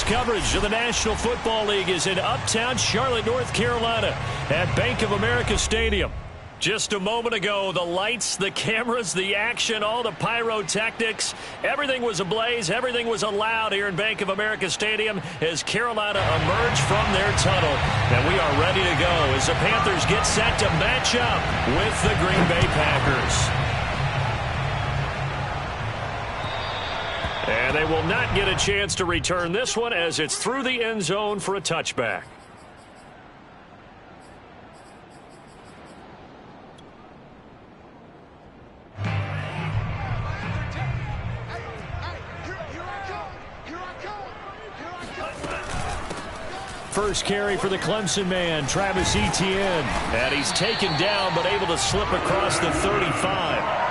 coverage of the National Football League is in uptown Charlotte, North Carolina at Bank of America Stadium. Just a moment ago, the lights, the cameras, the action, all the pyrotechnics, everything was ablaze, everything was allowed here in Bank of America Stadium as Carolina emerged from their tunnel. And we are ready to go as the Panthers get set to match up with the Green Bay Packers. And they will not get a chance to return this one as it's through the end zone for a touchback. First carry for the Clemson man, Travis Etienne. And he's taken down but able to slip across the 35.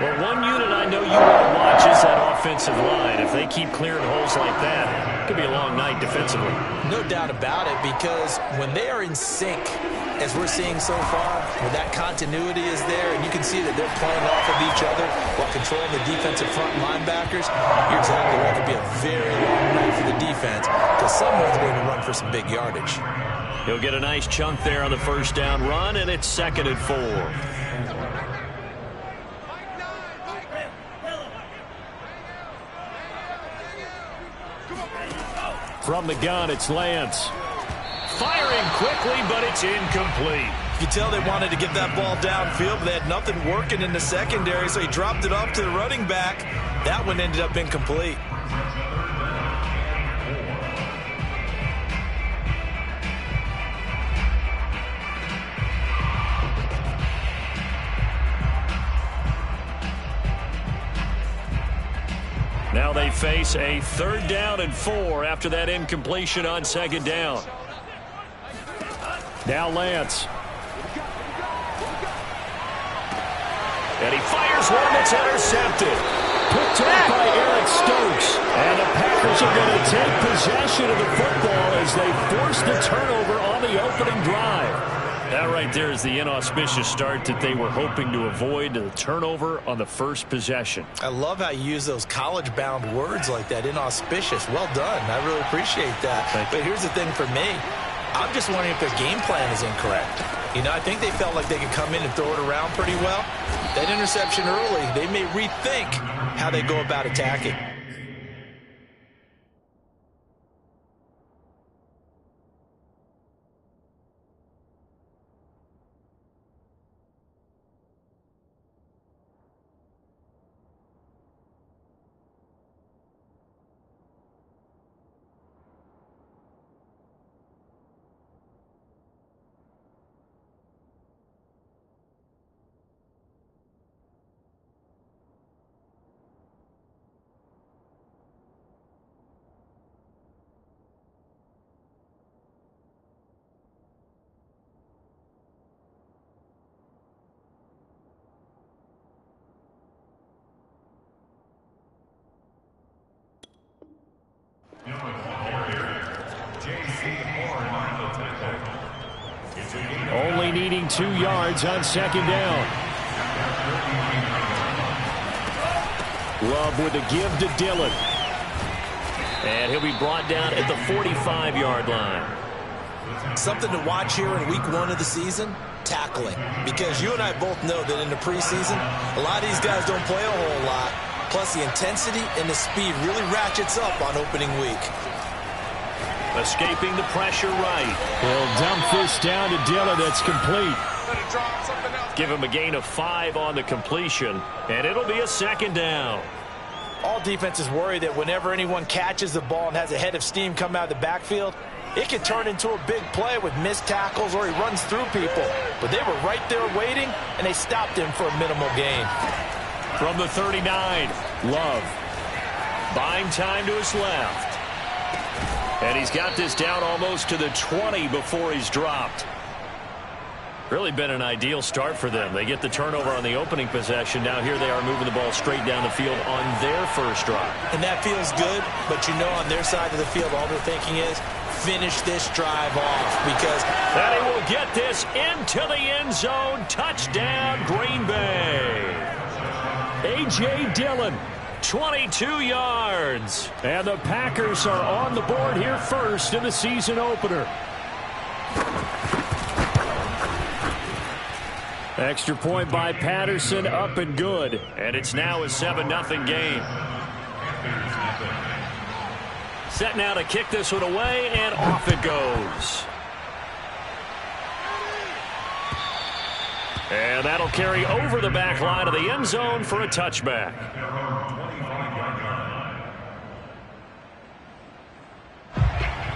Well, one unit I know you want to watch is that offensive line. If they keep clearing holes like that, it could be a long night defensively. No doubt about it, because when they are in sync, as we're seeing so far, when that continuity is there, and you can see that they're playing off of each other while controlling the defensive front linebackers, you're exactly right. It could be a very long night for the defense because someone's going to run for some big yardage. He'll get a nice chunk there on the first down run, and it's 2nd and 4. From the gun, it's Lance. Firing quickly, but it's incomplete. You can tell they wanted to get that ball downfield, but they had nothing working in the secondary, so he dropped it off to the running back. That one ended up incomplete. Now they face a 3rd down and 4 after that incompletion on 2nd down. Now Lance. And he fires one that's intercepted. Picked up by Eric Stokes. And the Packers are going to take possession of the football as they force the turnover on the opening drive. That right there is the inauspicious start that they were hoping to avoid, the turnover on the first possession. I love how you use those college-bound words like that, inauspicious. Well done. I really appreciate that. But here's the thing for me. I'm just wondering if their game plan is incorrect. You know, I think they felt like they could come in and throw it around pretty well. That interception early, they may rethink how they go about attacking. Only needing 2 yards on 2nd down. Love with a give to Dillon. And he'll be brought down at the 45-yard line. Something to watch here in week 1 of the season, tackling. Because you and I both know that in the preseason, a lot of these guys don't play a whole lot. Plus, the intensity and the speed really ratchets up on opening week. Escaping the pressure right. He'll dump this down to Dillon. That's complete. Give him a gain of 5 on the completion, and it'll be a 2nd down. All defenses worry that whenever anyone catches the ball and has a head of steam come out of the backfield, it can turn into a big play with missed tackles or he runs through people. But they were right there waiting, and they stopped him for a minimal gain. From the 39, Love. Buying time to his left. And he's got this down almost to the 20 before he's dropped. Really been an ideal start for them. They get the turnover on the opening possession. Now here they are moving the ball straight down the field on their first drive. And that feels good, but you know on their side of the field all they're thinking is finish this drive off because that he will get this into the end zone. Touchdown, Green Bay. A.J. Dillon 22 yards. And the Packers are on the board here first in the season opener. Extra point by Patterson, up and good. And it's now a 7-0 game. Set now to kick this one away, and off it goes. And that'll carry over the back line of the end zone for a touchback.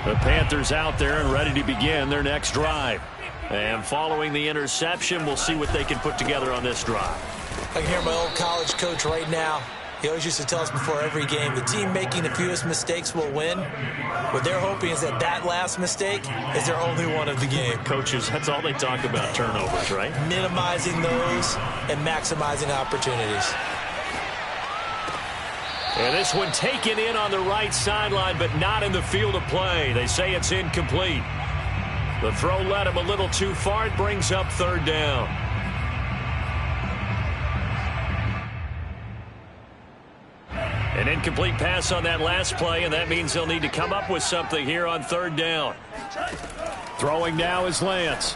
The Panthers out there and ready to begin their next drive. And following the interception, we'll see what they can put together on this drive. I can hear my old college coach right now. He always used to tell us before every game, the team making the fewest mistakes will win. What they're hoping is that that last mistake is their only one of the game. Coaches, that's all they talk about, turnovers, right? Minimizing those and maximizing opportunities. And this one taken in on the right sideline, but not in the field of play. They say it's incomplete. The throw led him a little too far. It brings up third down. An incomplete pass on that last play, and that means they'll need to come up with something here on third down. Throwing now is Lance.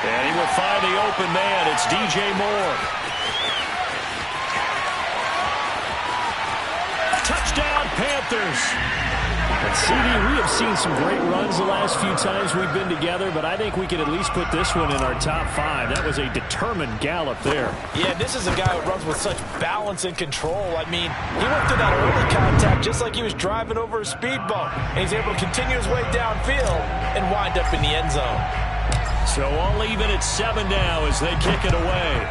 And he will find the open man. It's DJ Moore. Touchdown, Panthers. And CD, we have seen some great runs the last few times we've been together, but I think we can at least put this one in our top 5. That was a determined gallop there. Yeah, this is a guy who runs with such balance and control. I mean, he went through that early contact just like he was driving over a speed bump. And he's able to continue his way downfield and wind up in the end zone. So all even at 7 now as they kick it away.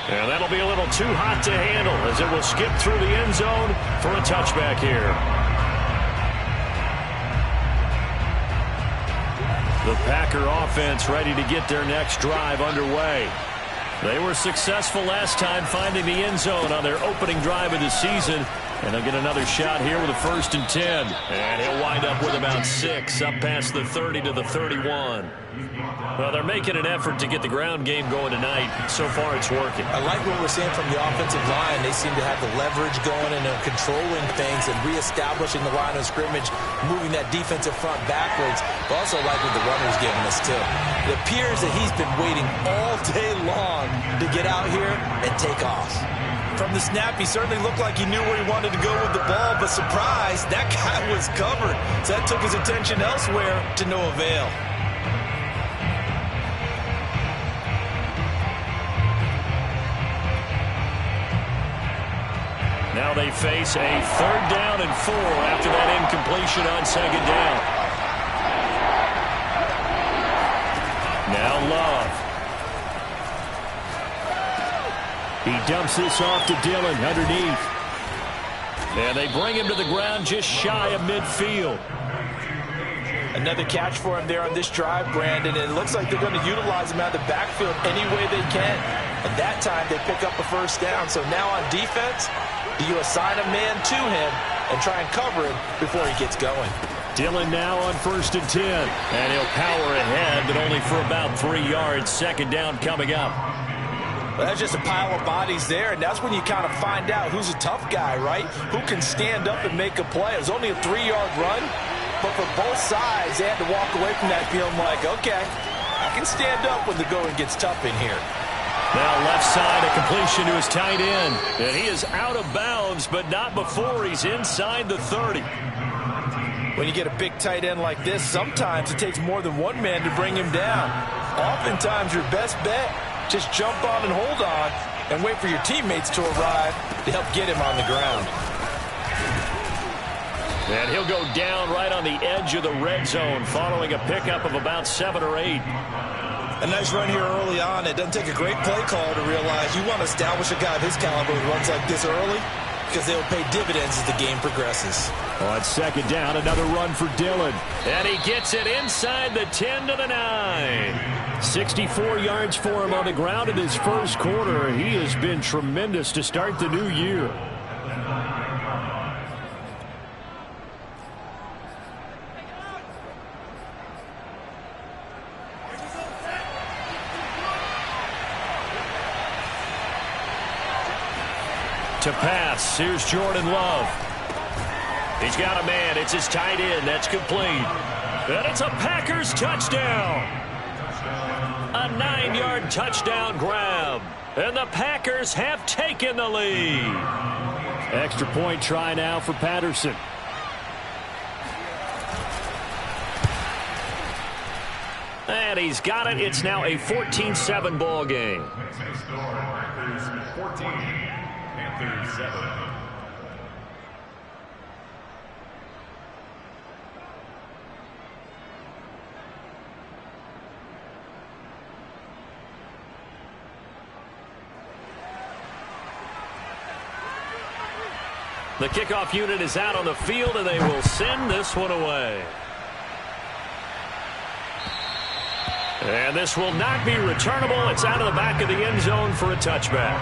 And that'll be a little too hot to handle as it will skip through the end zone for a touchback here. The Packer offense ready to get their next drive underway. They were successful last time finding the end zone on their opening drive of the season. And they'll get another shot here with a 1st and 10. And he'll wind up with about 6 up past the 30 to the 31. Well, they're making an effort to get the ground game going tonight. So far, it's working. I like what we're seeing from the offensive line. They seem to have the leverage going and they're controlling things and reestablishing the line of scrimmage, moving that defensive front backwards. But also like what the runner's giving us, too. It appears that he's been waiting all day long to get out here and take off. From the snap, he certainly looked like he knew where he wanted to go with the ball, but surprise, that guy was covered. So that took his attention elsewhere to no avail. Now they face a 3rd down and 4 after that incompletion on 2nd down. Now Love. He dumps this off to Dillon underneath. And they bring him to the ground just shy of midfield. Another catch for him there on this drive, Brandon. And it looks like they're going to utilize him out of the backfield any way they can. And that time they pick up a 1st down. So now on defense, do you assign a man to him and try and cover him before he gets going? Dillon now on 1st and 10. And he'll power ahead, but only for about 3 yards. 2nd down coming up. Well, that's just a pile of bodies there, and that's when you kind of find out who's a tough guy, right? Who can stand up and make a play. It was only a 3-yard run, but for both sides, they had to walk away from that feeling like, okay, I can stand up when the going gets tough in here. Now left side, a completion to his tight end. And he is out of bounds, but not before he's inside the 30. When you get a big tight end like this, sometimes it takes more than one man to bring him down. Oftentimes, your best bet, just jump on and hold on and wait for your teammates to arrive to help get him on the ground. And he'll go down right on the edge of the red zone following a pickup of about 7 or 8. A nice run here early on. It doesn't take a great play call to realize you want to establish a guy of his caliber who runs like this early because they'll pay dividends as the game progresses. On 2nd down, another run for Dillon. And he gets it inside the 10 to the 9. 64 yards for him on the ground in his first quarter. He has been tremendous to start the new year. To pass, here's Jordan Love. He's got a man. It's his tight end. That's complete. And it's a Packers touchdown. A 9-yard touchdown grab. And the Packers have taken the lead. Extra point try now for Patterson. And he's got it. It's now a 14-7 ball game. 14, Panthers 7. The kickoff unit is out on the field, and they will send this one away. And this will not be returnable. It's out of the back of the end zone for a touchback.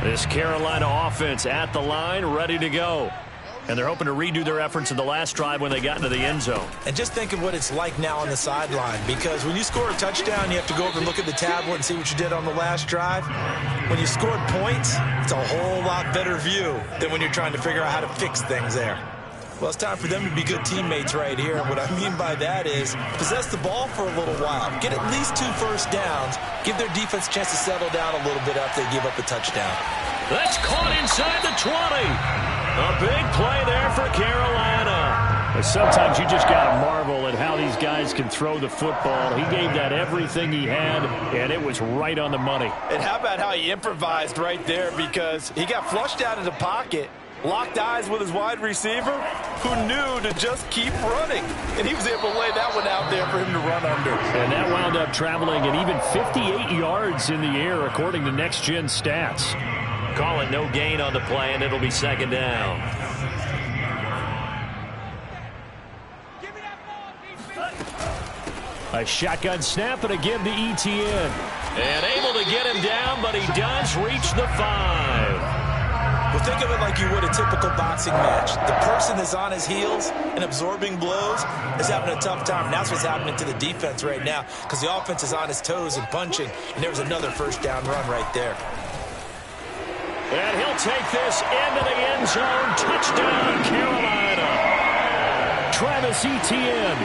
This Carolina offense at the line, ready to go. And they're hoping to redo their efforts in the last drive when they got into the end zone. And just think of what it's like now on the sideline, because when you score a touchdown, you have to go over and look at the tablet and see what you did on the last drive. When you scored points, it's a whole lot better view than when you're trying to figure out how to fix things there. Well, it's time for them to be good teammates right here. And what I mean by that is possess the ball for a little while. Get at least 2 first downs. Give their defense a chance to settle down a little bit after they give up a touchdown. That's caught inside the 20. A big play there for Carolina. But sometimes you just got to marvel at how these guys can throw the football. He gave that everything he had, and it was right on the money. And how about how he improvised right there, because he got flushed out of the pocket, locked eyes with his wide receiver, who knew to just keep running. And he was able to lay that one out there for him to run under. And that wound up traveling at even 58 yards in the air, according to Next Gen Stats. Call it no gain on the play, and it'll be second down. A shotgun snap and a give to ETN. And able to get him down, but he does reach the 5. Well, think of it like you would a typical boxing match. The person is on his heels and absorbing blows is having a tough time. And that's what's happening to the defense right now, because the offense is on his toes and punching. And there's another first down run right there. And he'll take this into the end zone. Touchdown, Carolina. Travis Etienne,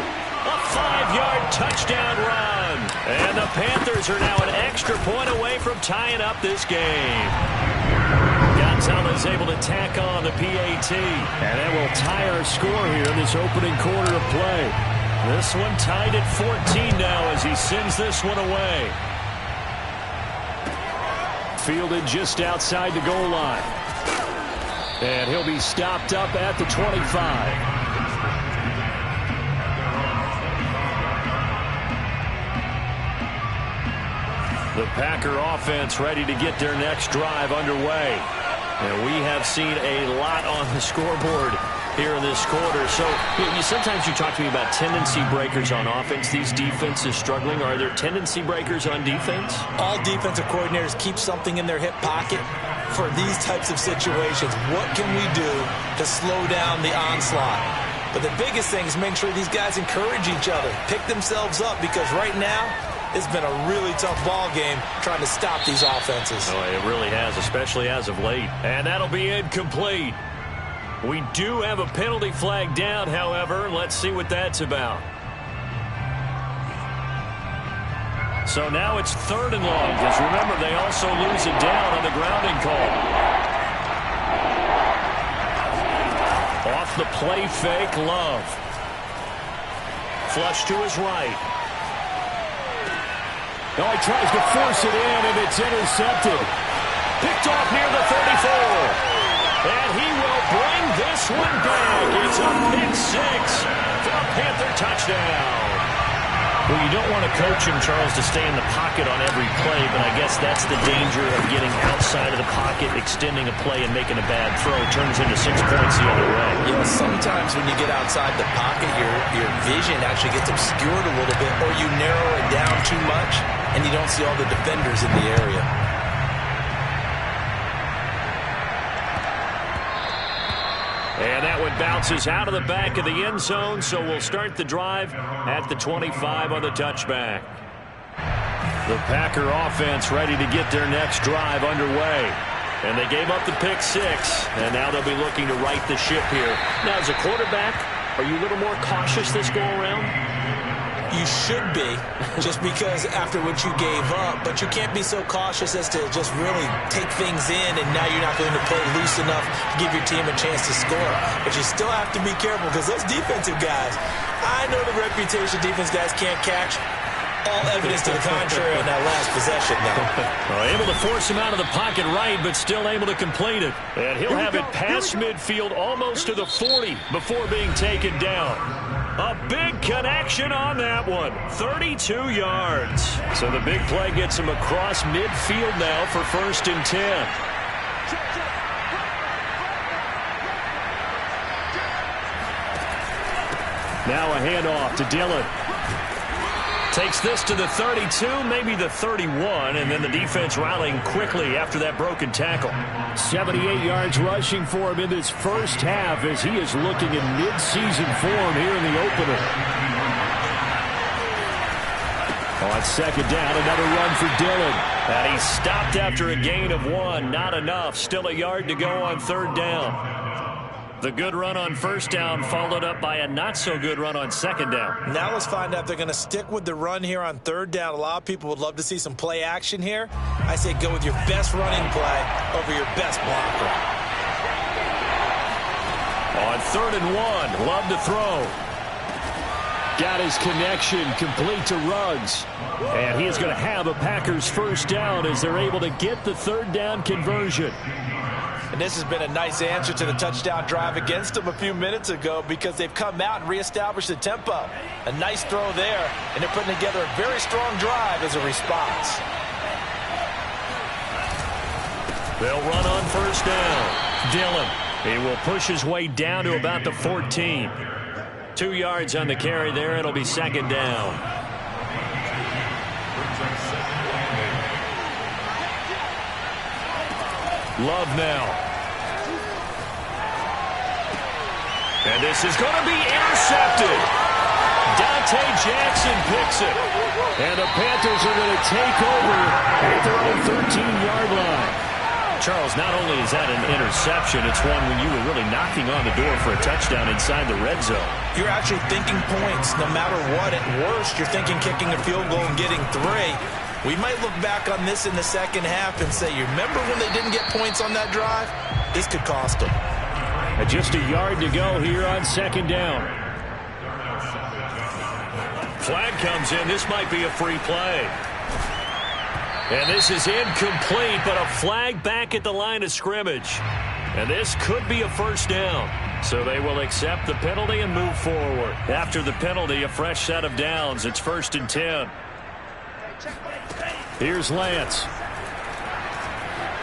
a 5-yard touchdown run. And the Panthers are now an extra point away from tying up this game. Gonzalez able to tack on the PAT. And that will tie our score here in this opening quarter of play. This one tied at 14 now as he sends this one away. Fielded just outside the goal line. And he'll be stopped up at the 25. The Packer offense ready to get their next drive underway. And we have seen a lot on the scoreboard here in this quarter. So sometimes you talk to me about tendency breakers on offense. These defenses struggling. Are there tendency breakers on defense? All defensive coordinators keep something in their hip pocket for these types of situations. What can we do to slow down the onslaught? But the biggest thing is make sure these guys encourage each other, pick themselves up, because right now it's been a really tough ball game trying to stop these offenses. Oh, it really has, especially as of late. And that'll be incomplete. We do have a penalty flag down, however. Let's see what that's about. So now it's 3rd and long, because remember, they also lose it down on the grounding call. Off the play fake, Love. Flush to his right. Oh, he tries to force it in, and it's intercepted. Picked off near the 34. And he will bring this one back. It's a pick 6 for a Panther touchdown. Well, you don't want to coach him, Charles, to stay in the pocket on every play, but I guess that's the danger of getting outside of the pocket, extending a play, and making a bad throw. Turns into 6 points the other way. You know, sometimes when you get outside the pocket, your vision actually gets obscured a little bit, or you narrow it down too much, and you don't see all the defenders in the area. And that one bounces out of the back of the end zone, so we'll start the drive at the 25 on the touchback. The Packer offense ready to get their next drive underway. And they gave up the pick six, and now they'll be looking to right the ship here. Now, as a quarterback, are you a little more cautious this go-around? You should be, just because after what you gave up, but you can't be so cautious as to just really take things in, and now you're not going to play loose enough to give your team a chance to score. But you still have to be careful, because those defensive guys, I know the reputation defense guys can't catch. All evidence to the contrary on that last possession, though. Well, able to force him out of the pocket right, but still able to complete it. And he'll have it past midfield almost to the 40 before being taken down. A big connection on that one. 32 yards. So the big play gets him across midfield now for 1st and 10. Now a handoff to Dillon. Takes this to the 32, maybe the 31, and then the defense rallying quickly after that broken tackle. 78 yards rushing for him in this first half as he is looking in mid-season form here in the opener. On 2nd down, another run for Dillon. And he stopped after a gain of 1. Not enough. Still a yard to go on 3rd down. The good run on 1st down followed up by a not-so-good run on 2nd down. Now let's find out if they're going to stick with the run here on 3rd down. A lot of people would love to see some play action here. I say go with your best running play over your best blocker. On 3rd and 1, Love to throw. Got his connection complete to Ruggs. And he is going to have a Packers 1st down as they're able to get the 3rd down conversion. And this has been a nice answer to the touchdown drive against them a few minutes ago because they've come out and reestablished the tempo. A nice throw there, and they're putting together a very strong drive as a response. They'll run on 1st down. Dillon, he will push his way down to about the 14. 2 yards on the carry there. It'll be 2nd down. Love now. And this is going to be intercepted. Dante Jackson picks it. And the Panthers are going to take over at their own 13-yard line. Charles, not only is that an interception, it's one when you were really knocking on the door for a touchdown inside the red zone. You're actually thinking points no matter what. At worst, you're thinking kicking a field goal and getting 3. We might look back on this in the second half and say, you remember when they didn't get points on that drive? This could cost them. Just a yard to go here on 2nd down. Flag comes in. This might be a free play. And this is incomplete, but a flag back at the line of scrimmage. And this could be a 1st down. So they will accept the penalty and move forward. After the penalty, a fresh set of downs. It's 1st and 10. Here's Lance.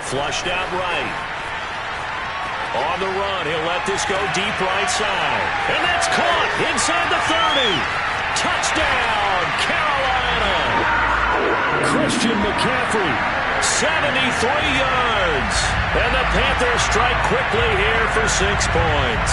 Flushed out right. On the run, he'll let this go deep right side. And that's caught inside the 30. Touchdown, Carolina. Christian McCaffrey, 73 yards. And the Panthers strike quickly here for 6 points.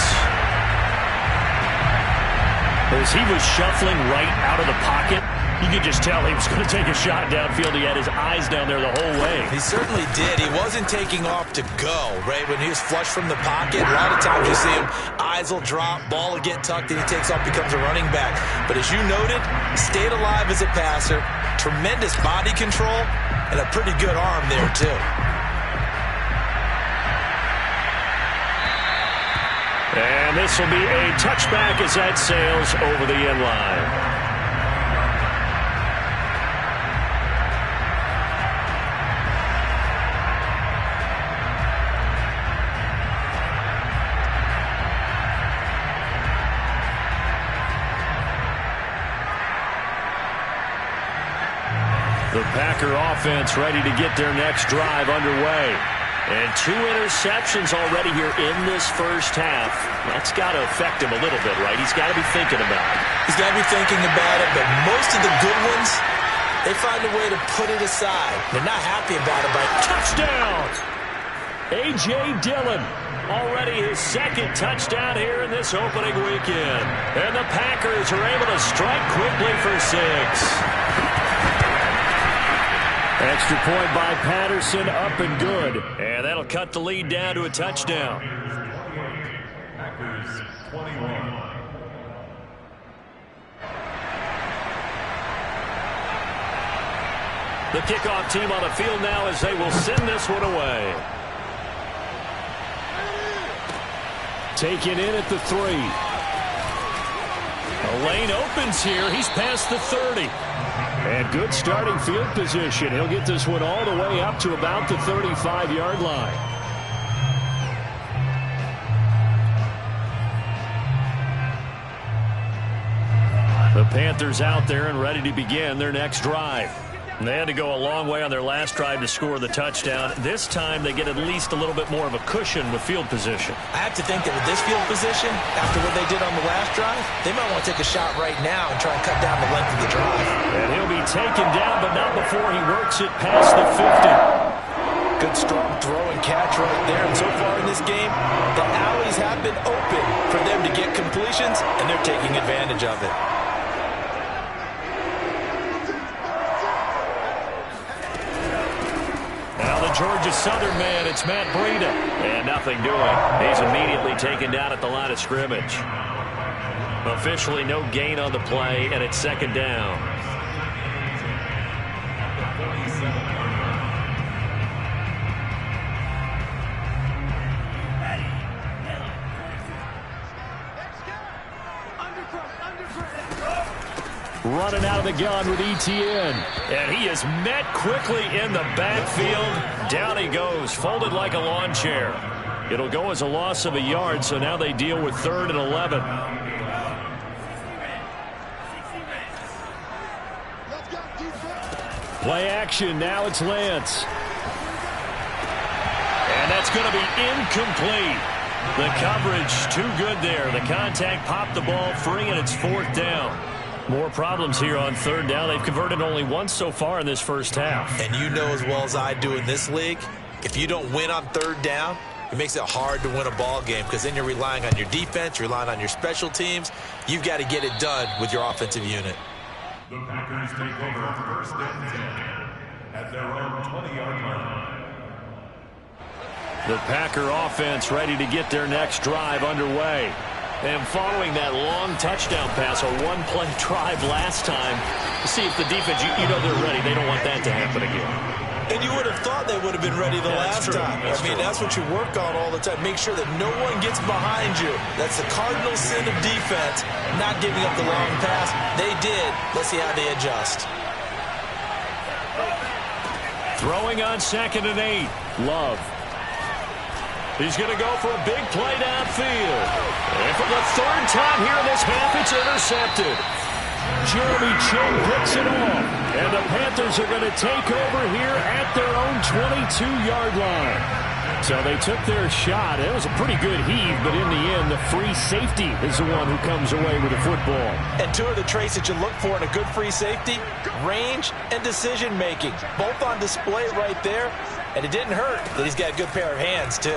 As he was shuffling right out of the pocket, you could just tell he was going to take a shot downfield. He had his eyes down there the whole way. He certainly did. He wasn't taking off to go, right? When he was flush from the pocket, a lot of times you see him, eyes will drop, ball will get tucked, and he takes off, becomes a running back. But as you noted, stayed alive as a passer, tremendous body control, and a pretty good arm there, too. And this will be a touchback as that sails over the end line. The Packer offense ready to get their next drive underway. And 2 interceptions already here in this first half. That's got to affect him a little bit, right? He's got to be thinking about it. He's got to be thinking about it, but most of the good ones, they find a way to put it aside. They're not happy about it, but touchdown! A.J. Dillon, already his 2nd touchdown here in this opening weekend. And the Packers are able to strike quickly for 6. Extra point by Patterson, up and good. And that'll cut the lead down to a touchdown. Packers 21. The kickoff team on the field now as they will send this one away. Taken in at the 3. A lane opens here. He's past the 30. And good starting field position. He'll get this one all the way up to about the 35-yard line. The Panthers out there and ready to begin their next drive. They had to go a long way on their last drive to score the touchdown. This time they get at least a little bit more of a cushion with field position. I have to think that with this field position, after what they did on the last drive, they might want to take a shot right now and try and cut down the length of the drive. And he'll be taken down, but not before he works it past the 50. Good strong throw and catch right there. And so far in this game, the alleys have been open for them to get completions, and they're taking advantage of it. Georgia Southern man, it's Matt Breida. And nothing doing. He's immediately taken down at the line of scrimmage. Officially no gain on the play, and it's second down. Running out of the gun with Etienne. And he is met quickly in the backfield. Down he goes, folded like a lawn chair. It'll go as a loss of a yard, so now they deal with 3rd and 11. Play action, now it's Lance. And that's going to be incomplete. The coverage too good there. The contact popped the ball free, and it's 4th down. More problems here on 3rd down. They've converted only once so far in this first half. And you know as well as I do in this league, if you don't win on 3rd down, it makes it hard to win a ball game because then you're relying on your defense, you're relying on your special teams. You've got to get it done with your offensive unit. The Packers take over 1st and 10 at their own 20-yard line. The Packer offense ready to get their next drive underway. And following that long touchdown pass, a one-play drive last time, to see if the defense, you know they're ready. They don't want that to happen again. And you would have thought they would have been ready the last time. That's what you work on all the time. Make sure that no one gets behind you. That's the cardinal sin of defense, not giving up the long pass. They did. Let's see how they adjust. Throwing on 2nd and 8. Love. He's going to go for a big play downfield. And for the 3rd time here in this half, it's intercepted. Jeremy Chinn picks it off. And the Panthers are going to take over here at their own 22-yard line. So they took their shot. It was a pretty good heave, but in the end, the free safety is the one who comes away with the football. And 2 of the traits that you look for in a good free safety, range and decision-making. Both on display right there. And it didn't hurt that he's got a good pair of hands, too.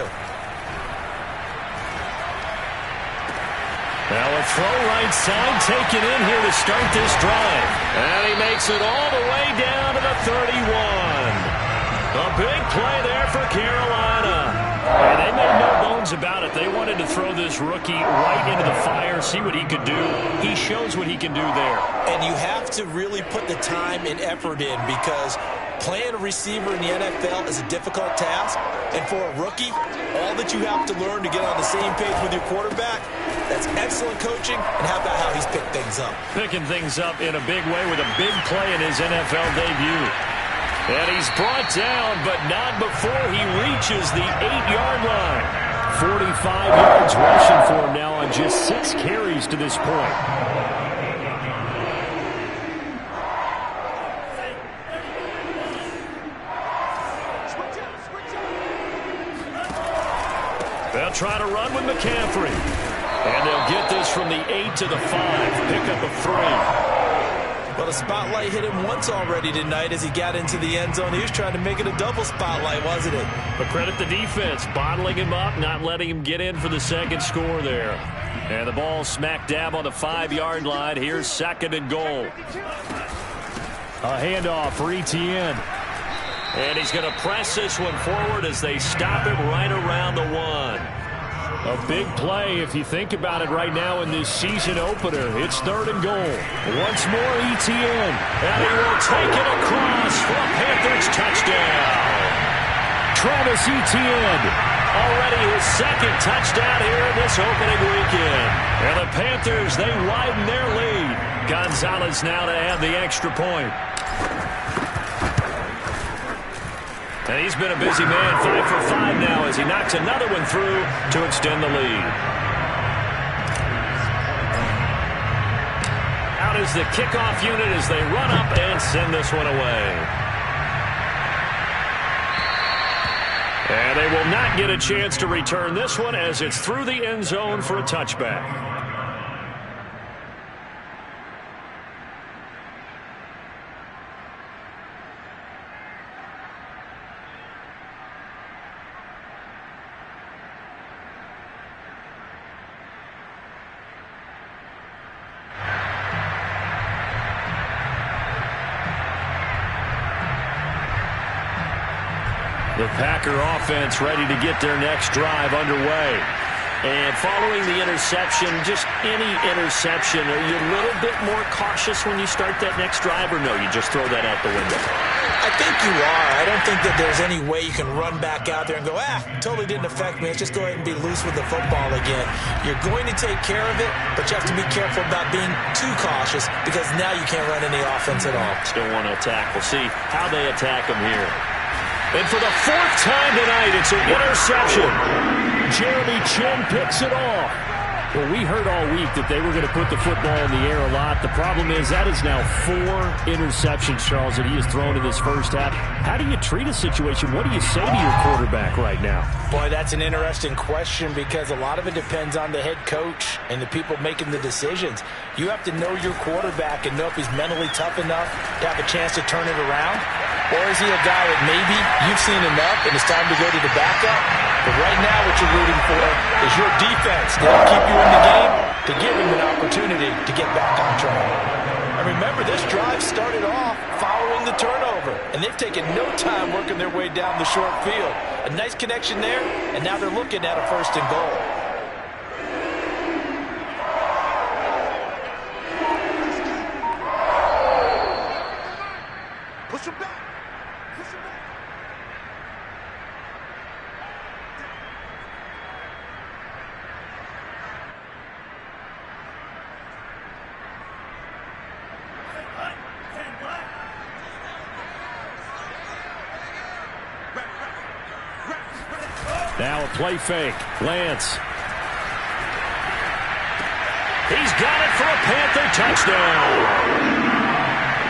Now a throw right side taken in here to start this drive. And he makes it all the way down to the 31. A big play there for Carolina. And they made no bones about it. They wanted to throw this rookie right into the fire, see what he could do. He shows what he can do there. And you have to really put the time and effort in because playing a receiver in the NFL is a difficult task. And for a rookie, all that you have to learn to get on the same page with your quarterback, that's excellent coaching. And how about how he's picked things up? Picking things up in a big way with a big play in his NFL debut. And he's brought down, but not before he reaches the 8-yard line. 45 yards rushing for him now on just 6 carries to this point. They'll try to run with McCaffrey. And they'll get this from the 8 to the 5. Pick up a 3. Well, the spotlight hit him once already tonight as he got into the end zone. He was trying to make it a double spotlight, wasn't it? But credit the defense, bottling him up, not letting him get in for the second score there. And the ball smack dab on the 5-yard line. Here's 2nd and goal. A handoff for Etienne. And he's going to press this one forward as they stop him right around the 1. A big play if you think about it right now in this season opener. It's 3rd and goal. Once more ETN. And he will take it across for a Panthers touchdown. Travis Etienne. Already his 2nd touchdown here in this opening weekend. And the Panthers, they widen their lead. Gonzalez now to add the extra point. And he's been a busy man, 5 for 5 now as he knocks another one through to extend the lead. Out is the kickoff unit as they run up and send this one away. And they will not get a chance to return this one as it's through the end zone for a touchback. The Packer offense ready to get their next drive underway. And following the interception, just any interception, are you a little bit more cautious when you start that next drive, or no, you just throw that out the window? I think you are. I don't think that there's any way you can run back out there and go, totally didn't affect me. Let's just go ahead and be loose with the football again. You're going to take care of it, but you have to be careful about being too cautious because now you can't run any offense at all. Still want to attack. We'll see how they attack them here. And for the 4th time tonight, it's an interception. Jeremy Chin picks it off. Well, we heard all week that they were going to put the football in the air a lot. The problem is that is now 4 interceptions, Charles, that he has thrown in this first half. How do you treat a situation? What do you say to your quarterback right now? Boy, that's an interesting question because a lot of it depends on the head coach and the people making the decisions. You have to know your quarterback and know if he's mentally tough enough to have a chance to turn it around. Or is he a guy that maybe you've seen enough and it's time to go to the backup? But right now what you're rooting for is your defense to help keep you in the game, to give him an opportunity to get back on track. And remember, this drive started off following the turnover, and they've taken no time working their way down the short field. A nice connection there, and now they're looking at a 1st and goal. Push him back. Push him back. Now a play fake. Lance. He's got it for a Panther touchdown.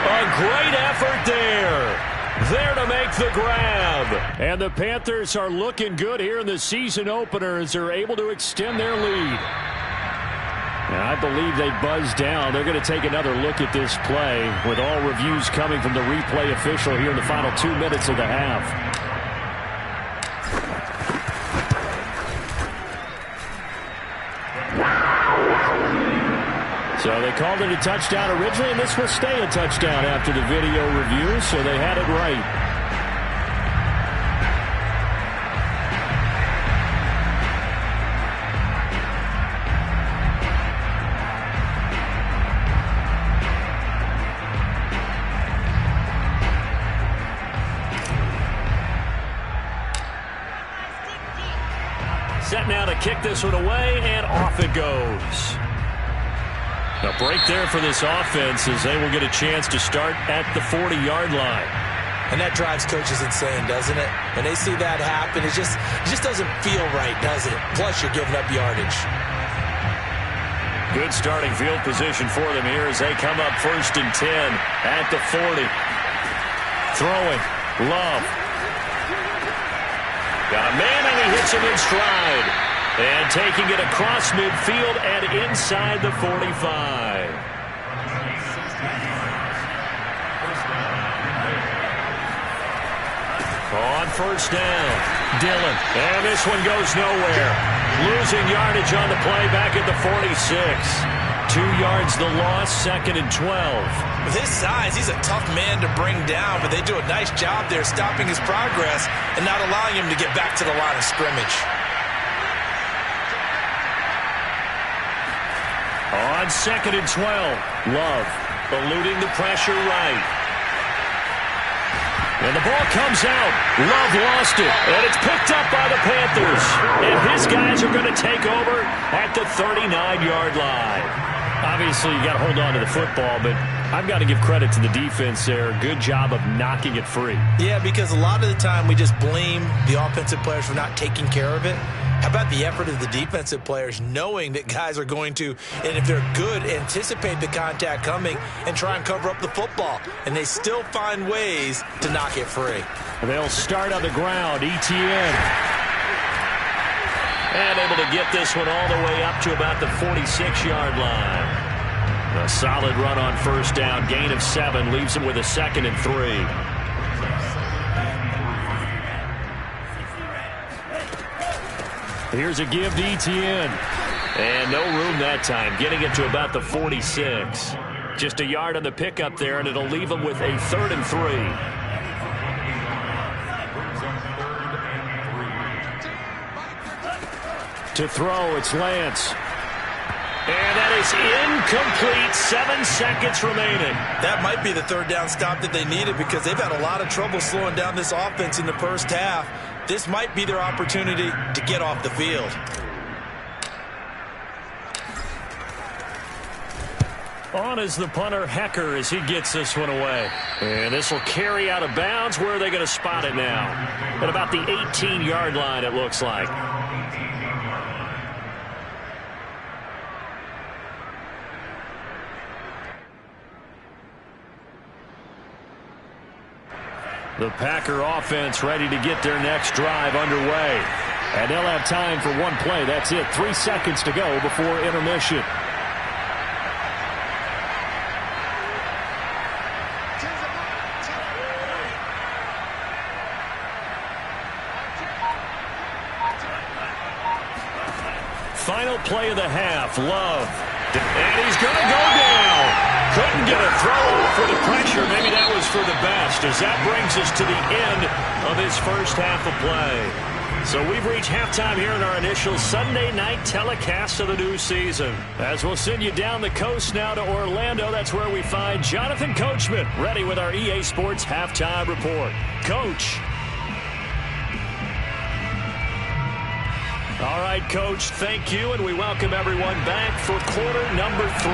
A great effort there. There to make the grab. And the Panthers are looking good here in the season opener as they're able to extend their lead. And I believe they buzzed down. They're going to take another look at this play with all reviews coming from the replay official here in the final 2 minutes of the half. So they called it a touchdown originally, and this will stay a touchdown after the video review, so they had it right. Set now to kick this one away, and off it goes. A break there for this offense as they will get a chance to start at the 40-yard line. And that drives coaches insane, doesn't it? When they see that happen, it just doesn't feel right, does it? Plus, you're giving up yardage. Good starting field position for them here as they come up 1st and 10 at the 40. Throwing. Love. Got a man, and he hits him in stride. And taking it across midfield and inside the 45. On 1st down, Dillon. And this one goes nowhere. Losing yardage on the play back at the 46. 2 yards the loss, 2nd and 12. With his size, he's a tough man to bring down, but they do a nice job there stopping his progress and not allowing him to get back to the line of scrimmage. On 2nd and 12, Love eluding the pressure right. And the ball comes out. Love lost it, and it's picked up by the Panthers. And his guys are going to take over at the 39-yard line. Obviously, you got to hold on to the football, but I've got to give credit to the defense there. Good job of knocking it free. Yeah, because a lot of the time we just blame the offensive players for not taking care of it. How about the effort of the defensive players knowing that guys are going to, and if they're good, anticipate the contact coming and try and cover up the football. And they still find ways to knock it free. They'll start on the ground. ETN. And able to get this one all the way up to about the 46-yard line. A solid run on first down. Gain of 7 leaves him with a 2nd and 3. Here's a give to ETN. And no room that time, getting it to about the 46. Just a yard on the pickup there, and it'll leave him with a 3rd and 3. To throw, it's Lance. And that is incomplete. 7 seconds remaining. That might be the 3rd down stop that they needed because they've had a lot of trouble slowing down this offense in the first half. This might be their opportunity to get off the field. On is the punter, Hecker, as he gets this one away. And this will carry out of bounds. Where are they going to spot it now? At about the 18-yard line, it looks like. The Packer offense ready to get their next drive underway. And they'll have time for one play. That's it. 3 seconds to go before intermission. Final play of the half. Love. And he's going to go down. Couldn't get a throw off with the pressure. Maybe that was for the best, as that brings us to the end of his first half of play. So we've reached halftime here in our initial Sunday night telecast of the new season. As we'll send you down the coast now to Orlando, that's where we find Jonathan Coachman, ready with our EA Sports halftime report. Coach. All right, Coach, thank you, and we welcome everyone back for quarter number 3.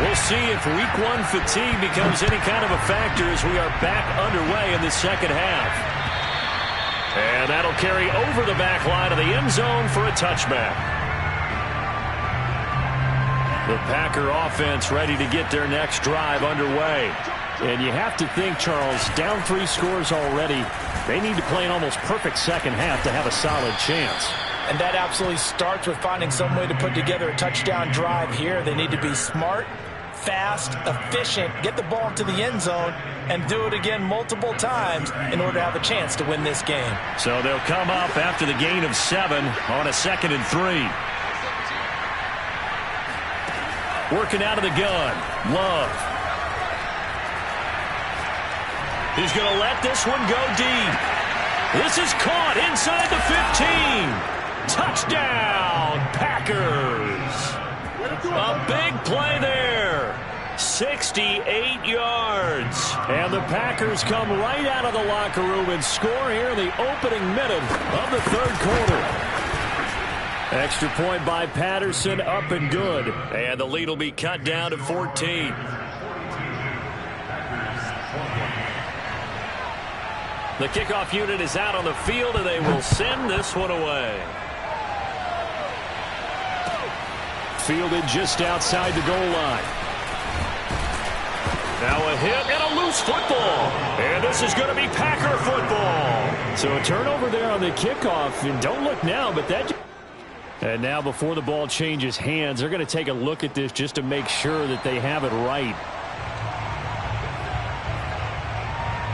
We'll see if week 1 fatigue becomes any kind of a factor as we are back underway in the second half. And that'll carry over the back line of the end zone for a touchback. The Packer offense ready to get their next drive underway. And you have to think, Charles, down 3 scores already. They need to play an almost perfect second half to have a solid chance. And that absolutely starts with finding some way to put together a touchdown drive here. They need to be smart, fast, efficient, get the ball to the end zone, and do it again multiple times in order to have a chance to win this game. So they'll come up after the gain of 7 on a 2nd and 3. Working out of the gun. Love. He's going to let this one go deep. This is caught inside the 15. Touchdown, Packers. A big play there. 68 yards. And the Packers come right out of the locker room and score here in the opening minute of the 3rd quarter. Extra point by Patterson, up and good. And the lead will be cut down to 14. The kickoff unit is out on the field, and they will send this one away. Fielded just outside the goal line. Now a hit and a loose football. And this is going to be Packer football. So a turnover there on the kickoff. And don't look now, but that... And now before the ball changes hands, they're going to take a look at this just to make sure that they have it right.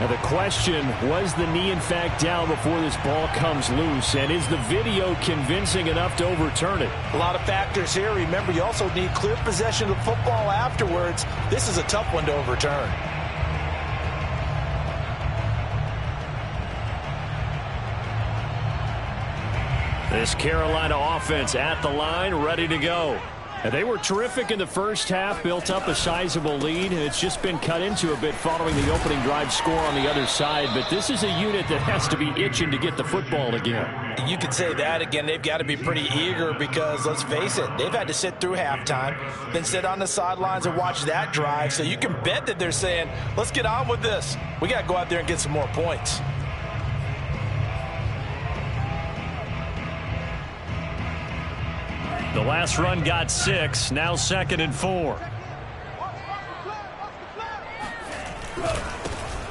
Now the question, was the knee in fact down before this ball comes loose? And is the video convincing enough to overturn it? A lot of factors here. Remember, you also need clear possession of the football afterwards. This is a tough one to overturn. This Carolina offense at the line, ready to go. And they were terrific in the first half, built up a sizable lead, and it's just been cut into a bit following the opening drive score on the other side. But this is a unit that has to be itching to get the football again. You could say that again. They've got to be pretty eager because, let's face it, they've had to sit through halftime, then sit on the sidelines and watch that drive. So you can bet that they're saying, let's get on with this. We got to go out there and get some more points. The last run got 6, now 2nd and 4.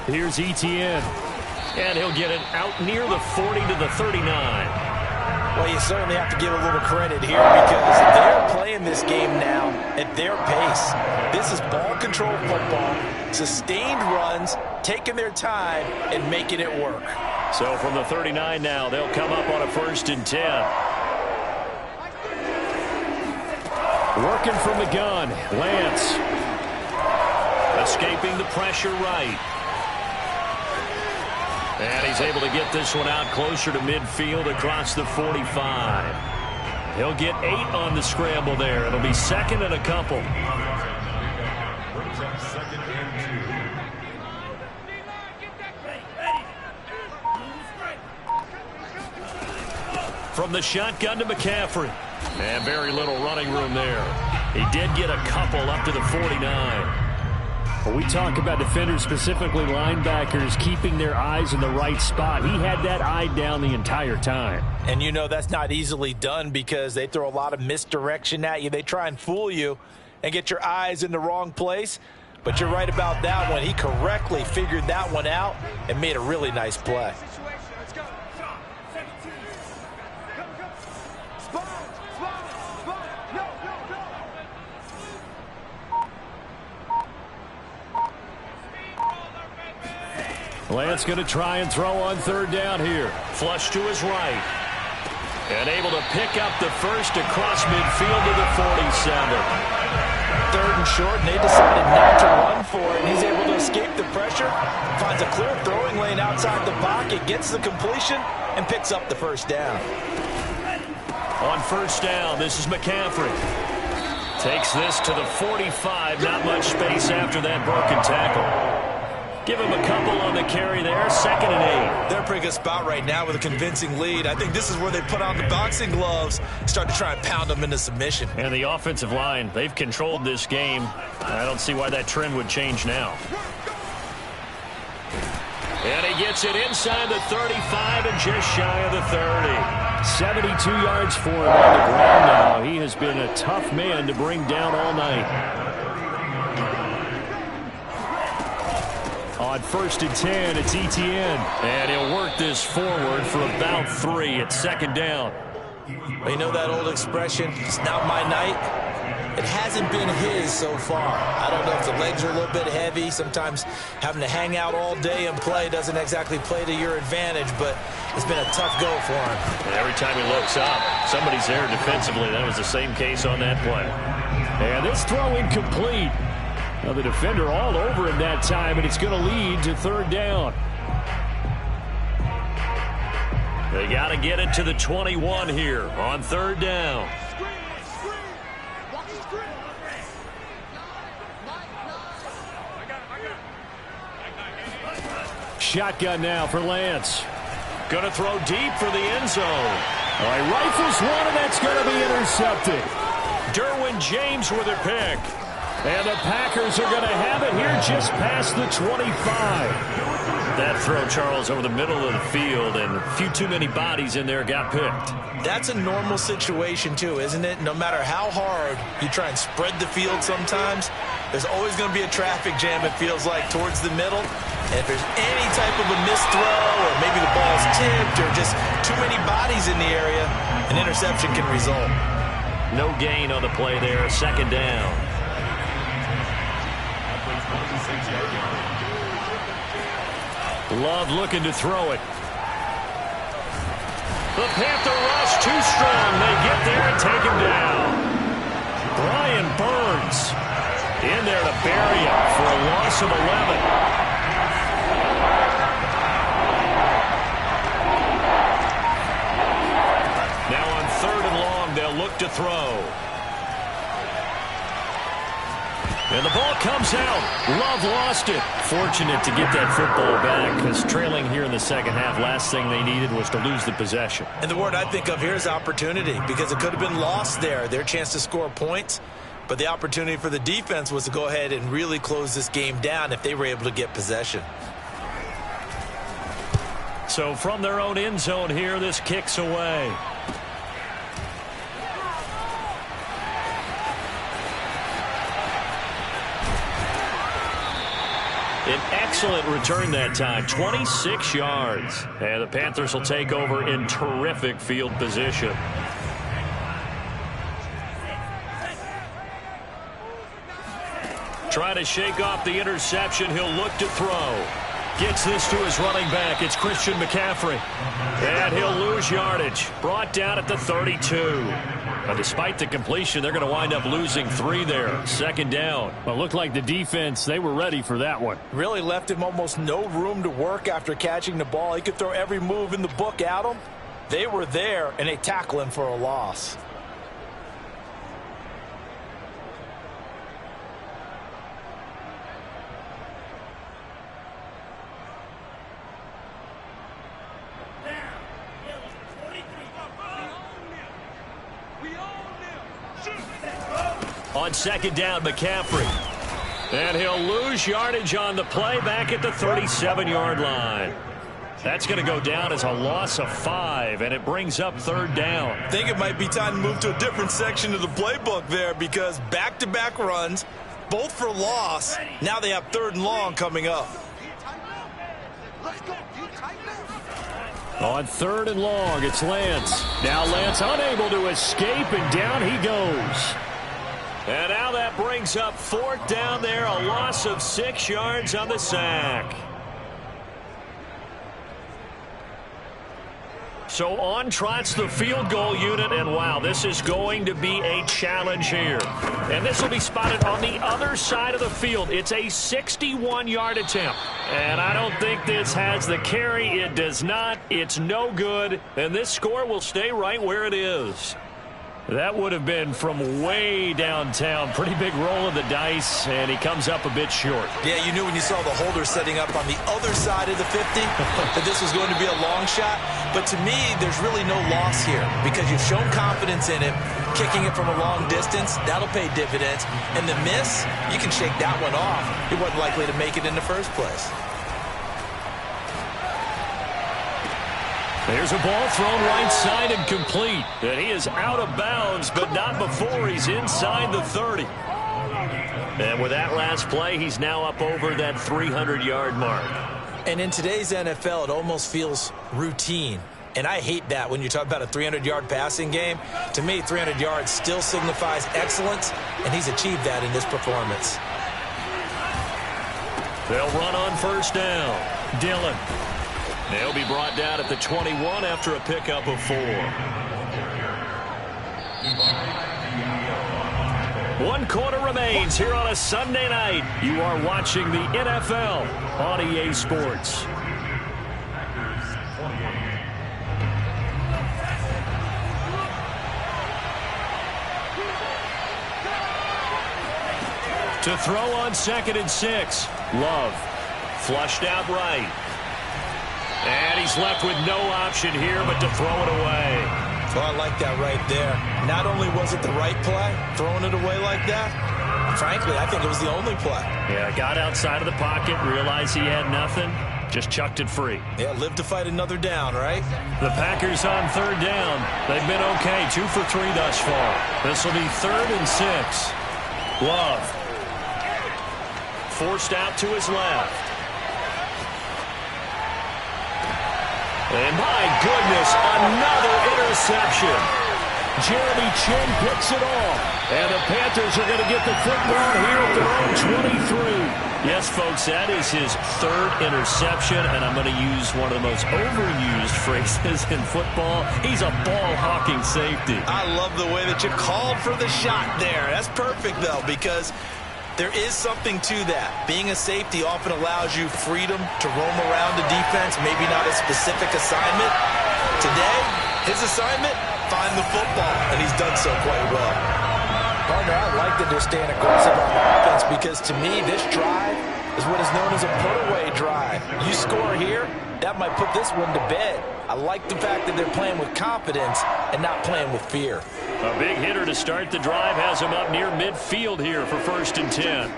Here's Etienne. And he'll get it out near the 40 to the 39. Well, you certainly have to give a little credit here because they're playing this game now at their pace. This is ball control football, sustained runs, taking their time and making it work. So from the 39 now, they'll come up on a 1st and 10. Working from the gun, Lance. Escaping the pressure right. And he's able to get this one out closer to midfield across the 45. He'll get 8 on the scramble there. It'll be 2nd and a couple. Brings up 2nd and 2. From the shotgun to McCaffrey. And very little running room there. He did get a couple up to the 49. When we talk about defenders, specifically linebackers, keeping their eyes in the right spot, he had that eye down the entire time. And you know that's not easily done because they throw a lot of misdirection at you. They try and fool you and get your eyes in the wrong place. But you're right about that one. He correctly figured that one out and made a really nice play. Lance going to try and throw on 3rd down here. Flush to his right. And able to pick up the first across midfield to the 47. 3rd and short, and they decided not to run for it. And he's able to escape the pressure, finds a clear throwing lane outside the pocket, gets the completion, and picks up the 1st down. On 1st down, this is McCaffrey. Takes this to the 45. Not much space after that broken tackle. Give him a couple on the carry there. 2nd and 8. They're a pretty good spot right now with a convincing lead. I think this is where they put on the boxing gloves, start to try and pound them into submission. And the offensive line, they've controlled this game. I don't see why that trend would change now. And he gets it inside the 35 and just shy of the 30. 72 yards for him on the ground now. He has been a tough man to bring down all night. On 1st and 10, it's Etienne. And he'll work this forward for about 3 at 2nd down. Well, you know that old expression, it's not my night? It hasn't been his so far. I don't know if the legs are a little bit heavy. Sometimes having to hang out all day and play doesn't exactly play to your advantage, but it's been a tough go for him. And every time he looks up, somebody's there defensively. That was the same case on that play. And this throw incomplete. Now the defender all over him that time, and it's going to lead to 3rd down. They got to get it to the 21 here on 3rd down. Shotgun now for Lance. Going to throw deep for the end zone. All right, rifles one, and that's going to be intercepted. Derwin James with a pick. And the Packers are going to have it here just past the 25. That throw, Charles, over the middle of the field, and a few too many bodies in there got picked. That's a normal situation, too, isn't it? No matter how hard you try and spread the field sometimes, there's always going to be a traffic jam, it feels like, towards the middle. And if there's any type of a missed throw, or maybe the ball's tipped, or just too many bodies in the area, an interception can result. No gain on the play there, 2nd down. Love looking to throw it. The Panther rush too strong. They get there and take him down. Brian Burns in there to bury him for a loss of 11. They'll look to throw. And the ball comes out. Love lost it. Fortunate to get that football back, because trailing here in the second half, last thing they needed was to lose the possession. And the word I think of here is opportunity, because it could have been lost there. Their chance to score points, but the opportunity for the defense was to go ahead and really close this game down if they were able to get possession. So from their own end zone here, this kicks away. An excellent return that time, 26 yards. And the Panthers will take over in terrific field position. Trying to shake off the interception. He'll look to throw. Gets this to his running back. It's Christian McCaffrey. And he'll lose yardage. Brought down at the 32. Now, despite the completion, they're going to wind up losing 3 there. Second down. Well, looked like the defense, they were ready for that one. Really left him almost no room to work after catching the ball. He could throw every move in the book at him. They were there, and they tackle him for a loss. On second down, McCaffrey. And he'll lose yardage on the play back at the 37-yard line. That's going to go down as a loss of 5, and it brings up third down. I think it might be time to move to a different section of the playbook there, because back-to-back runs, both for loss. Now they have 3rd and long coming up. On 3rd and long, it's Lance. Now Lance unable to escape, and down he goes. And now that brings up 4th down there, a loss of 6 yards on the sack. So on trots the field goal unit, and wow, this is going to be a challenge here. And this will be spotted on the other side of the field. It's a 61-yard attempt. And I don't think this has the carry. It does not. It's no good. And this score will stay right where it is. That would have been from way downtown. Pretty big roll of the dice, and he comes up a bit short. Yeah, you knew when you saw the holder setting up on the other side of the 50 that this was going to be a long shot. But to me, there's really no loss here, because you've shown confidence in him. Kicking it from a long distance, that'll pay dividends. And the miss, you can shake that one off. He wasn't likely to make it in the first place. There's a ball thrown right side and complete. And he is out of bounds, but not before he's inside the 30. And with that last play, he's now up over that 300-yard mark. And in today's NFL, it almost feels routine. And I hate that when you talk about a 300-yard passing game. To me, 300 yards still signifies excellence, and he's achieved that in this performance. They'll run on first down. Dillon. They'll be brought down at the 21 after a pickup of 4. 1 quarter remains here on a Sunday night. You are watching the NFL on EA Sports. To throw on 2nd and 6. Love. Flushed out right. And he's left with no option here but to throw it away. Well, I like that right there. Not only was it the right play, throwing it away like that, frankly, I think it was the only play. Yeah, got outside of the pocket, realized he had nothing, just chucked it free. Yeah, live to fight another down, right? The Packers on 3rd down. They've been okay, 2 for 3 thus far. This will be 3rd and 6. Love. Forced out to his left. And my goodness, another interception. Jeremy Chin picks it off. And the Panthers are going to get the football here at their own 23. Yes, folks, that is his third interception, and I'm going to use one of the most overused phrases in football. He's a ball-hawking safety. I love the way that you called for the shot there. That's perfect, though, because there is something to that. Being a safety often allows you freedom to roam around the defense, maybe not a specific assignment. Today, his assignment, find the football, and he's done so quite well. Partner, I like that they're staying aggressive on offense because, to me, this drive is what is known as a put-away drive. You score here, that might put this one to bed. I like the fact that they're playing with confidence and not playing with fear. A big hitter to start the drive has him up near midfield here for 1st and 10.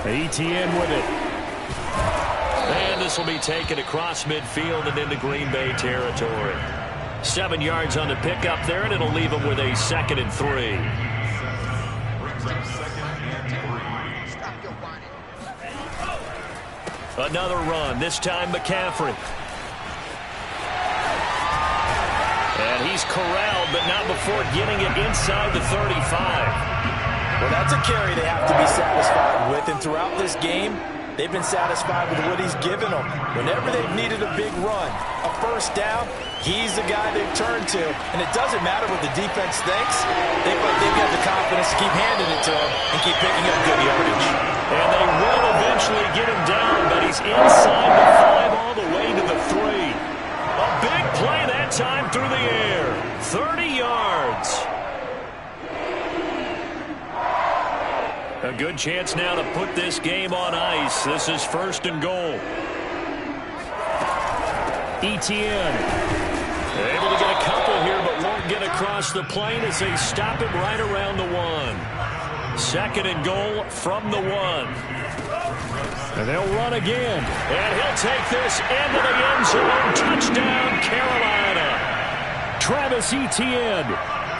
ETN with it. And this will be taken across midfield and into Green Bay territory. 7 yards on the pickup there, and it'll leave him with a 2nd and 3. Another run, this time McCaffrey. And he's corralled, but not before getting it inside the 35. Well, that's a carry they have to be satisfied with, and throughout this game, they've been satisfied with what he's given them. Whenever they've needed a big run, a first down, he's the guy they've turned to. And it doesn't matter what the defense thinks. They've got the confidence to keep handing it to him and keep picking up good yardage. And they will eventually get him down, but he's inside the 5 all the way to the 3. A big play that time through the air. 30 yards. A good chance now to put this game on ice. This is 1st and goal. ETN able to get a couple here, but won't get across the plane as they stop him right around the 1. 2nd and goal from the 1. And they'll run again. And he'll take this into the end zone. Touchdown, Carolina. Travis Etienne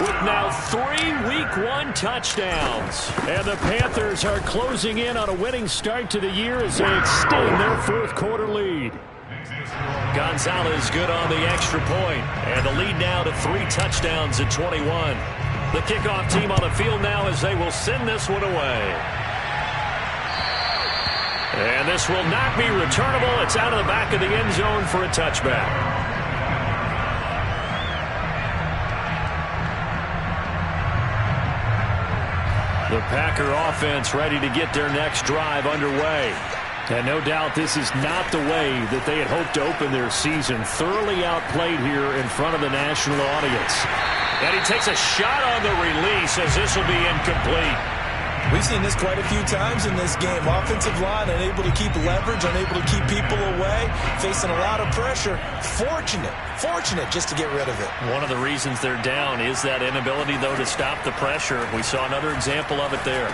with now 3 Week 1 touchdowns. And the Panthers are closing in on a winning start to the year as they extend their 4th quarter lead. Gonzalez good on the extra point. And the lead now to 3 touchdowns at 21. The kickoff team on the field now as they will send this one away. And this will not be returnable. It's out of the back of the end zone for a touchback. The Packer offense ready to get their next drive underway. And no doubt this is not the way that they had hoped to open their season. Thoroughly outplayed here in front of the national audience. And he takes a shot on the release as this will be incomplete. We've seen this quite a few times in this game. Offensive line unable to keep leverage, unable to keep people away, facing a lot of pressure. Fortunate just to get rid of it. One of the reasons they're down is that inability, though, to stop the pressure. We saw another example of it there.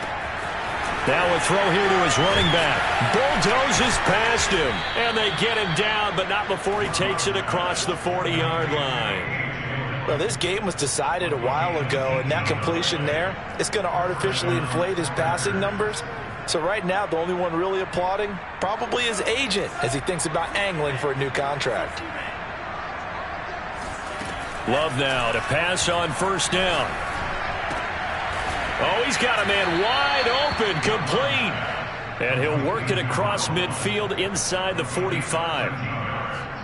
Now a throw here to his running back. Bulldozes past him, and they get him down, but not before he takes it across the 40-yard line. Well, this game was decided a while ago, and that completion there is going to artificially inflate his passing numbers. So right now, the only one really applauding probably his agent as he thinks about angling for a new contract. Love now to pass on 1st down. Oh, he's got a man wide open, complete. And he'll work it across midfield inside the 45.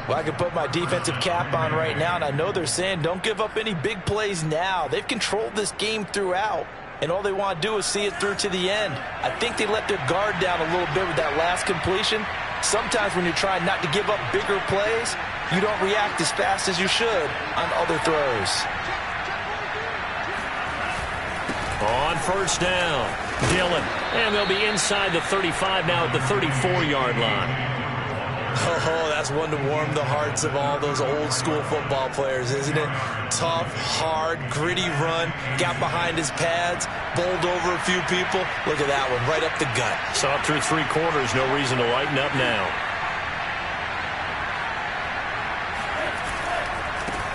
Well, I can put my defensive cap on right now, and I know they're saying don't give up any big plays now. They've controlled this game throughout, and all they want to do is see it through to the end. I think they let their guard down a little bit with that last completion. Sometimes when you're trying not to give up bigger plays, you don't react as fast as you should on other throws. On 1st down, Dillon. And they'll be inside the 35 now at the 34-yard line. Oh, that's one to warm the hearts of all those old-school football players, isn't it? Tough, hard, gritty run, got behind his pads, bowled over a few people. Look at that one, right up the gut. Saw it through 3 quarters, no reason to lighten up now.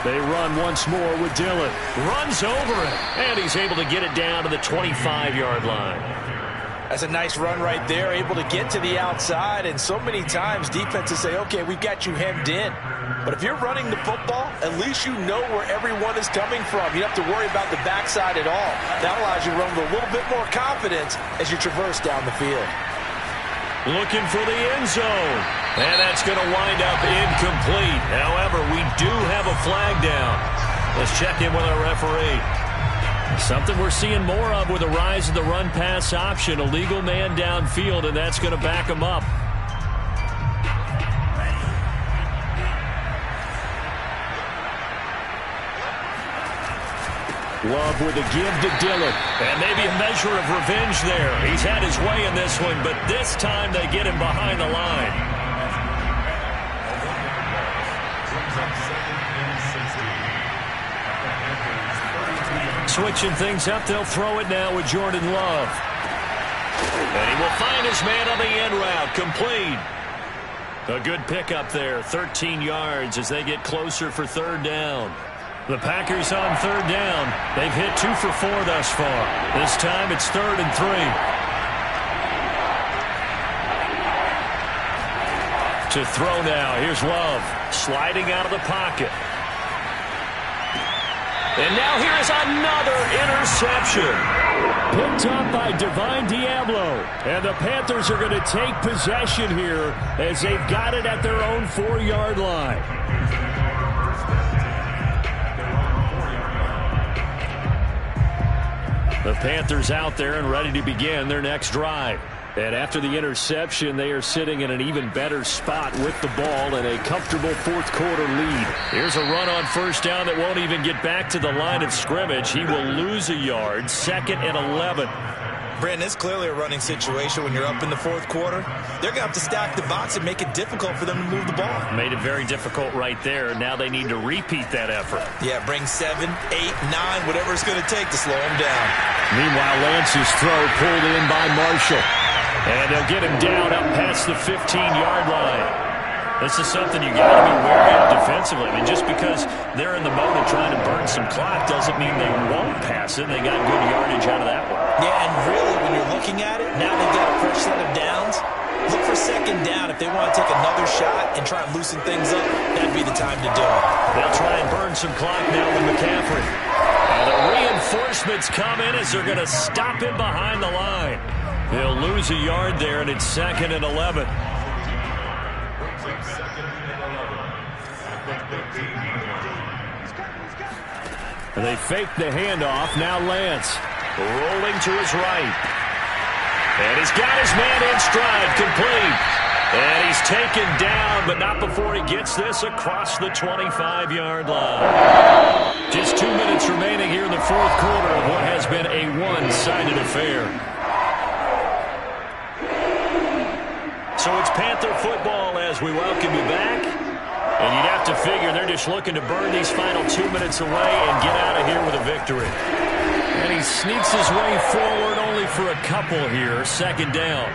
They run once more with Dillon. Runs over it, and he's able to get it down to the 25-yard line. That's a nice run right there, able to get to the outside, and so many times defenses say, okay, we've got you hemmed in. But if you're running the football, at least you know where everyone is coming from. You don't have to worry about the backside at all. That allows you to run with a little bit more confidence as you traverse down the field. Looking for the end zone. And that's going to wind up incomplete. However, we do have a flag down. Let's check in with our referee. Something we're seeing more of with the rise of the run-pass option. A legal man downfield, and that's going to back him up. Love with a give to Dillon. And maybe a measure of revenge there. He's had his way in this one, but this time they get him behind the line. Switching things up, they'll throw it now with Jordan Love. And he will find his man on the end route, complete. A good pickup there, 13 yards as they get closer for third down. The Packers on third down. They've hit 2 for 4 thus far. This time it's 3rd and 3. To throw now, here's Love, sliding out of the pocket. And now here's another interception. Picked up by Divine Diablo. And the Panthers are going to take possession here as they've got it at their own 4-yard line. The Panthers out there and ready to begin their next drive. And after the interception, they are sitting in an even better spot with the ball and a comfortable fourth-quarter lead. Here's a run on first down that won't even get back to the line of scrimmage. He will lose a yard, 2nd and 11. Brandon, it's clearly a running situation when you're up in the fourth quarter. They're going to have to stack the box and make it difficult for them to move the ball. Made it very difficult right there. Now they need to repeat that effort. Yeah, bring 7, 8, 9, whatever it's going to take to slow them down. Meanwhile, Lance's throw pulled in by Marshall. And they'll get him down up past the 15-yard line. This is something you got to be wary of defensively. I mean, just because they're in the mode of trying to burn some clock doesn't mean they won't pass it. They got good yardage out of that one. Yeah, and really, when you're looking at it, now they've got a fresh set of downs. Look for 2nd down. If they want to take another shot and try and loosen things up, that'd be the time to do it. They'll try and burn some clock now with McCaffrey. And the reinforcements come in as they're going to stop him behind the line. They'll lose a yard there, and it's 2nd and 11. And they fake the handoff. Now Lance rolling to his right. And he's got his man in stride, complete. And he's taken down, but not before he gets this across the 25-yard line. Just 2 minutes remaining here in the fourth quarter of what has been a one-sided affair. So it's Panther football as we welcome you back. And you'd have to figure they're just looking to burn these final 2 minutes away and get out of here with a victory. And he sneaks his way forward only for a couple here. 2nd down.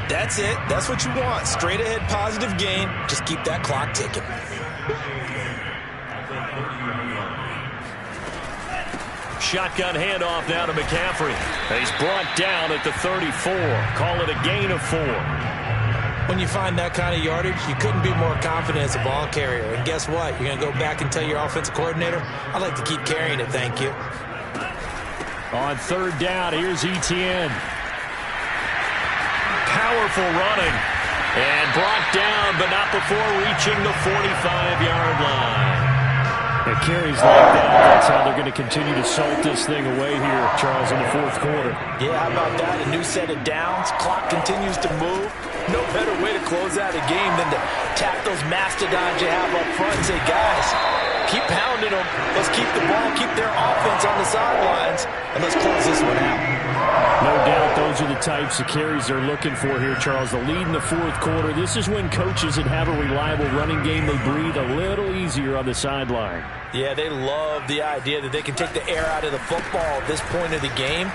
That's it. That's what you want. Straight ahead positive gain. Just keep that clock ticking. Shotgun handoff now to McCaffrey. And he's brought down at the 34. Call it a gain of 4. When you find that kind of yardage, you couldn't be more confident as a ball carrier. And guess what? You're going to go back and tell your offensive coordinator, I'd like to keep carrying it, thank you. On 3rd down, here's Etienne. Powerful running. And brought down, but not before reaching the 45-yard line. It carries like that. That's how they're going to continue to salt this thing away here, Charles, in the fourth quarter. Yeah, how about that? A new set of downs. Clock continues to move. No better way to close out a game than to tap those mastodons you have up front and say, guys, keep pounding them. Let's keep the ball, keep their offense on the sidelines, and let's close this one out. No doubt those are the types of carries they're looking for here, Charles. The lead in the fourth quarter. This is when coaches that have a reliable running game, they breathe a little easier on the sideline. Yeah, they love the idea that they can take the air out of the football at this point of the game.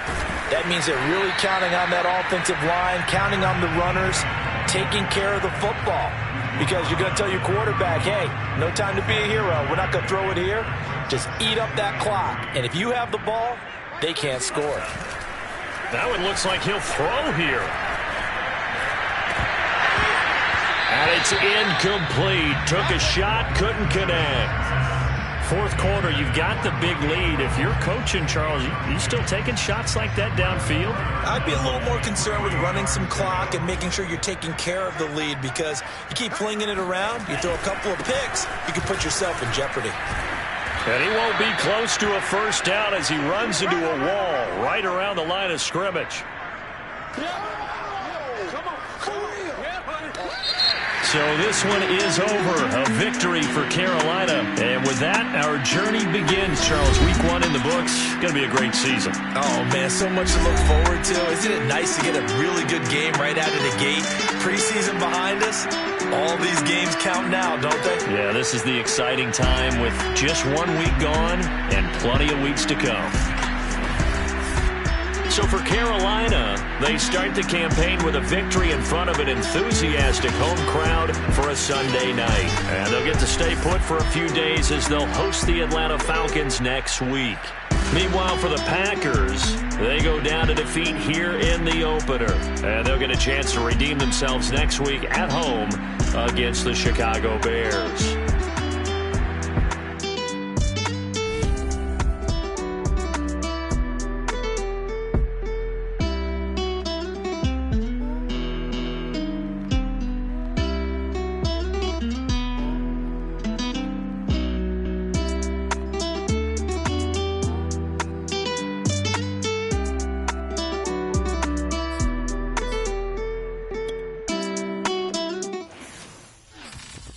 That means they're really counting on that offensive line, counting on the runners, taking care of the football. Because you're going to tell your quarterback, hey, no time to be a hero. We're not going to throw it here. Just eat up that clock. And if you have the ball, they can't score. Now it looks like he'll throw here. And it's incomplete. Took a shot, couldn't connect. Fourth quarter, you've got the big lead. If you're coaching, Charles, you still taking shots like that downfield? I'd be a little more concerned with running some clock and making sure you're taking care of the lead, because you keep flinging it around, you throw a couple of picks, you can put yourself in jeopardy. And he won't be close to a first down as he runs into a wall right around the line of scrimmage. So this one is over. A victory for Carolina. And with that, our journey begins, Charles. Week 1 in the books. Going to be a great season. Oh, man, so much to look forward to. Isn't it nice to get a really good game right out of the gate? Preseason behind us. All these games count now, don't they? Yeah, this is the exciting time with just 1 week gone and plenty of weeks to come. So for Carolina, they start the campaign with a victory in front of an enthusiastic home crowd for a Sunday night. And they'll get to stay put for a few days as they'll host the Atlanta Falcons next week. Meanwhile, for the Packers, they go down to defeat here in the opener. And they'll get a chance to redeem themselves next week at home against the Chicago Bears.